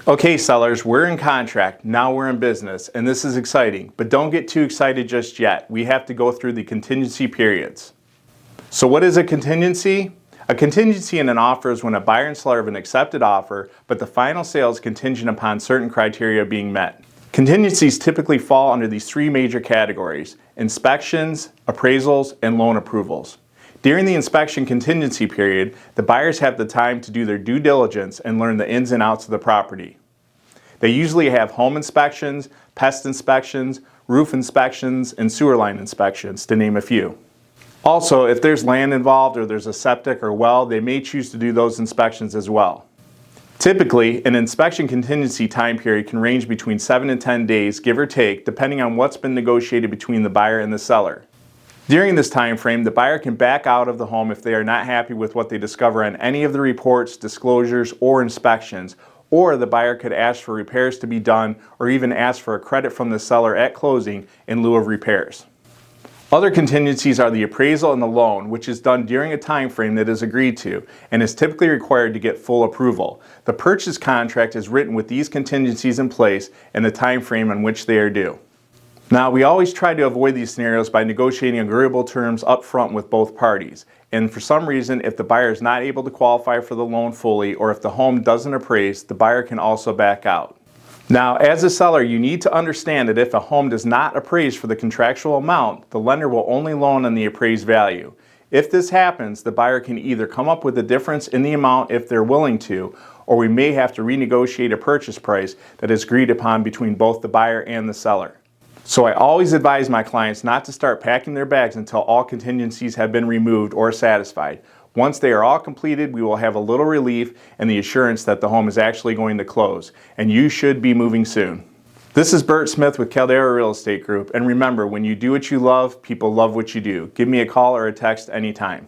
Okay, sellers, we're in contract, now we're in business, and this is exciting, but don't get too excited just yet. We have to go through the contingency periods. So what is a contingency? A contingency in an offer is when a buyer and seller have an accepted offer, but the final sale is contingent upon certain criteria being met. Contingencies typically fall under these three major categories: inspections, appraisals, and loan approvals. During the inspection contingency period, the buyers have the time to do their due diligence and learn the ins and outs of the property. They usually have home inspections, pest inspections, roof inspections, and sewer line inspections, to name a few. Also, if there's land involved or there's a septic or well, they may choose to do those inspections as well. Typically, an inspection contingency time period can range between 7 and 10 days, give or take, depending on what's been negotiated between the buyer and the seller. During this time frame, the buyer can back out of the home if they are not happy with what they discover on any of the reports, disclosures, or inspections, or the buyer could ask for repairs to be done or even ask for a credit from the seller at closing in lieu of repairs. Other contingencies are the appraisal and the loan, which is done during a time frame that is agreed to and is typically required to get full approval. The purchase contract is written with these contingencies in place and the time frame on which they are due. Now, we always try to avoid these scenarios by negotiating agreeable terms up front with both parties. And for some reason, if the buyer is not able to qualify for the loan fully, or if the home doesn't appraise, the buyer can also back out. Now, as a seller, you need to understand that if a home does not appraise for the contractual amount, the lender will only loan on the appraised value. If this happens, the buyer can either come up with a difference in the amount if they're willing to, or we may have to renegotiate a purchase price that is agreed upon between both the buyer and the seller. So I always advise my clients not to start packing their bags until all contingencies have been removed or satisfied. Once they are all completed, we will have a little relief and the assurance that the home is actually going to close, and you should be moving soon. This is Burt Smith with Caldera Real Estate Group, and remember, when you do what you love, people love what you do. Give me a call or a text anytime.